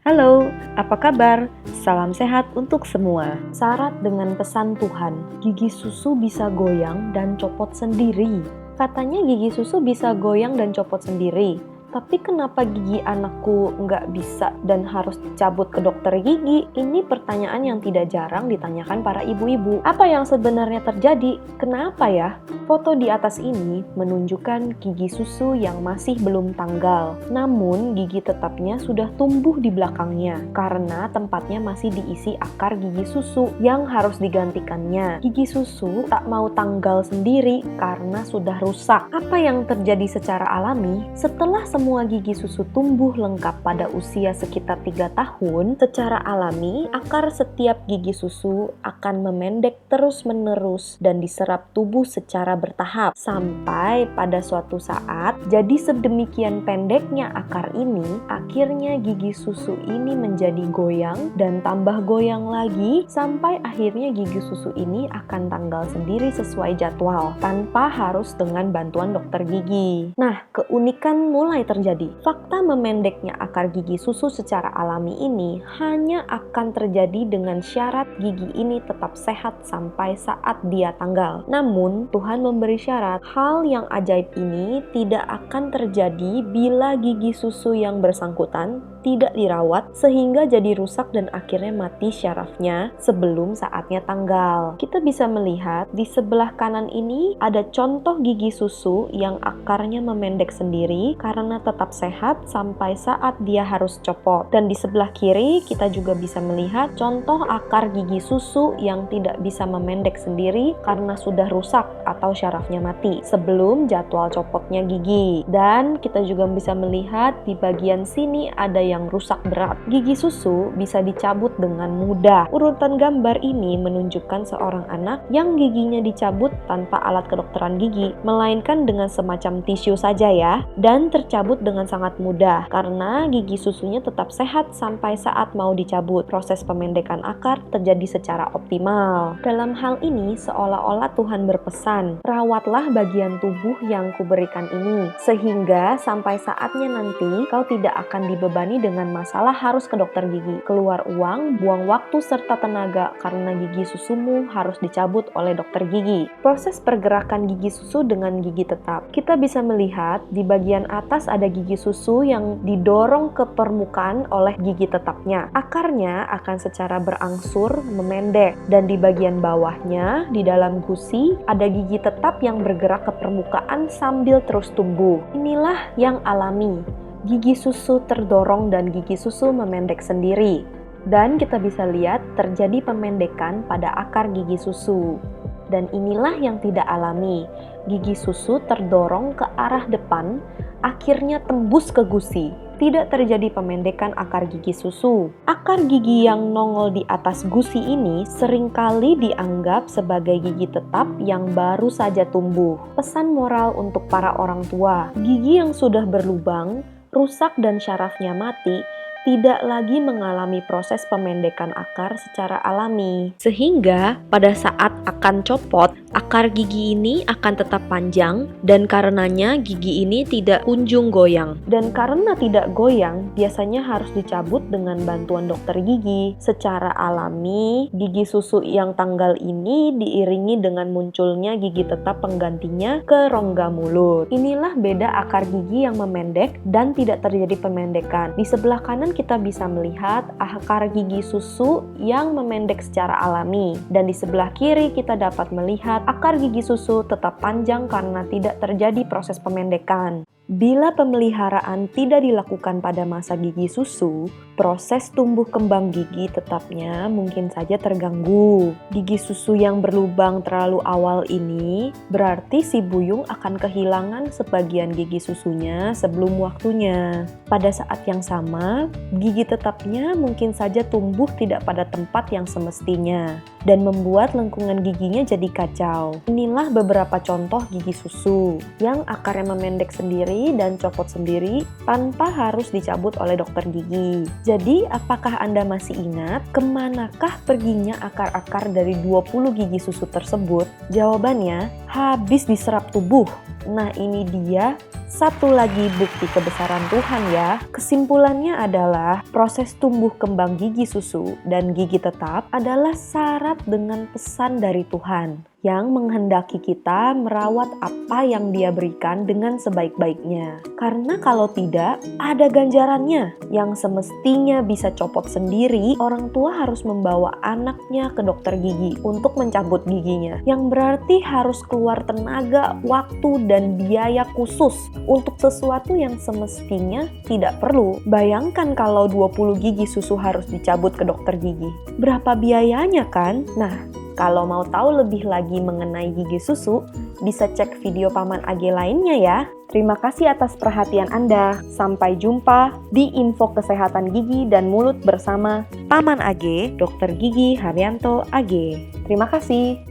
Halo, apa kabar? Salam sehat untuk semua. Syarat dengan pesan Tuhan, gigi susu bisa goyang dan copot sendiri. Katanya gigi susu bisa goyang dan copot sendiri. Tapi kenapa gigi anakku nggak bisa dan harus dicabut ke dokter gigi? Ini pertanyaan yang tidak jarang ditanyakan para ibu-ibu. Apa yang sebenarnya terjadi? Kenapa ya? Foto di atas ini menunjukkan gigi susu yang masih belum tanggal. Namun gigi tetapnya sudah tumbuh di belakangnya karena tempatnya masih diisi akar gigi susu yang harus digantikannya. Gigi susu tak mau tanggal sendiri karena sudah rusak. Apa yang terjadi secara alami? Setelah semua gigi susu tumbuh lengkap pada usia sekitar 3 tahun, secara alami akar setiap gigi susu akan memendek terus-menerus dan diserap tubuh secara bertahap sampai pada suatu saat jadi sedemikian pendeknya akar ini, akhirnya gigi susu ini menjadi goyang dan tambah goyang lagi sampai akhirnya gigi susu ini akan tanggal sendiri sesuai jadwal tanpa harus dengan bantuan dokter gigi. Nah, keunikan mulai terjadi. Fakta memendeknya akar gigi susu secara alami ini hanya akan terjadi dengan syarat gigi ini tetap sehat sampai saat dia tanggal. Namun, Tuhan memberi syarat, hal yang ajaib ini tidak akan terjadi bila gigi susu yang bersangkutan tidak dirawat sehingga jadi rusak dan akhirnya mati syarafnya sebelum saatnya tanggal. Kita bisa melihat di sebelah kanan ini ada contoh gigi susu yang akarnya memendek sendiri karena tetap sehat sampai saat dia harus copot. Dan di sebelah kiri kita juga bisa melihat contoh akar gigi susu yang tidak bisa memendek sendiri karena sudah rusak atau syarafnya mati sebelum jadwal copotnya gigi. Dan kita juga bisa melihat di bagian sini ada yang rusak berat. Gigi susu bisa dicabut dengan mudah. Urutan gambar ini menunjukkan seorang anak yang giginya dicabut tanpa alat kedokteran gigi, melainkan dengan semacam tisu saja ya, dan tercabut dengan sangat mudah karena gigi susunya tetap sehat sampai saat mau dicabut. Proses pemendekan akar terjadi secara optimal. Dalam hal ini seolah-olah Tuhan berpesan, rawatlah bagian tubuh yang kuberikan ini, sehingga sampai saatnya nanti kau tidak akan dibebani dengan masalah harus ke dokter gigi, keluar uang, buang waktu serta tenaga karena gigi susumu harus dicabut oleh dokter gigi. Proses pergerakan gigi susu dengan gigi tetap. Kita bisa melihat di bagian atas ada gigi susu yang didorong ke permukaan oleh gigi tetapnya. Akarnya akan secara berangsur memendek dan di bagian bawahnya di dalam gusi ada gigi tetap yang bergerak ke permukaan sambil terus tumbuh. Inilah yang alami. Gigi susu terdorong dan gigi susu memendek sendiri. Dan kita bisa lihat terjadi pemendekan pada akar gigi susu. Dan inilah yang tidak alami. Gigi susu terdorong ke arah depan, akhirnya tembus ke gusi. Tidak terjadi pemendekan akar gigi susu. Akar gigi yang nongol di atas gusi ini seringkali dianggap sebagai gigi tetap yang baru saja tumbuh. Pesan moral untuk para orang tua, gigi yang sudah berlubang, rusak dan syarafnya mati, tidak lagi mengalami proses pemendekan akar secara alami. Sehingga pada saat akan copot, akar gigi ini akan tetap panjang dan karenanya gigi ini tidak kunjung goyang. Dan karena tidak goyang, biasanya harus dicabut dengan bantuan dokter gigi. Secara alami, gigi susu yang tanggal ini diiringi dengan munculnya gigi tetap penggantinya ke rongga mulut. Inilah beda akar gigi yang memendek dan tidak terjadi pemendekan. Di sebelah kanan kita bisa melihat akar gigi susu yang memendek secara alami, dan di sebelah kiri kita dapat melihat akar gigi susu tetap panjang karena tidak terjadi proses pemendekan. Bila pemeliharaan tidak dilakukan pada masa gigi susu, proses tumbuh kembang gigi tetapnya mungkin saja terganggu. Gigi susu yang berlubang terlalu awal ini berarti si buyung akan kehilangan sebagian gigi susunya sebelum waktunya. Pada saat yang sama, gigi tetapnya mungkin saja tumbuh tidak pada tempat yang semestinya dan membuat lengkungan giginya jadi kacau. Inilah beberapa contoh gigi susu yang akarnya memendek sendiri dan copot sendiri tanpa harus dicabut oleh dokter gigi. Jadi, apakah Anda masih ingat kemanakah perginya akar-akar dari 20 gigi susu tersebut? Jawabannya, habis diserap tubuh. Nah, ini dia satu lagi bukti kebesaran Tuhan ya. Kesimpulannya adalah proses tumbuh kembang gigi susu dan gigi tetap adalah syarat dengan pesan dari Tuhan yang menghendaki kita merawat apa yang Dia berikan dengan sebaik-baiknya. Karena kalau tidak, ada ganjarannya yang semestinya bisa copot sendiri. Orang tua harus membawa anaknya ke dokter gigi untuk mencabut giginya, yang berarti harus keluar tenaga, waktu, dan biaya khusus untuk sesuatu yang semestinya tidak perlu. Bayangkan kalau 20 gigi susu harus dicabut ke dokter gigi. Berapa biayanya kan? Nah, kalau mau tahu lebih lagi mengenai gigi susu, bisa cek video Paman AG lainnya ya. Terima kasih atas perhatian Anda. Sampai jumpa di info kesehatan gigi dan mulut bersama Paman AG, Dr. Gigi Haryanto AG. Terima kasih.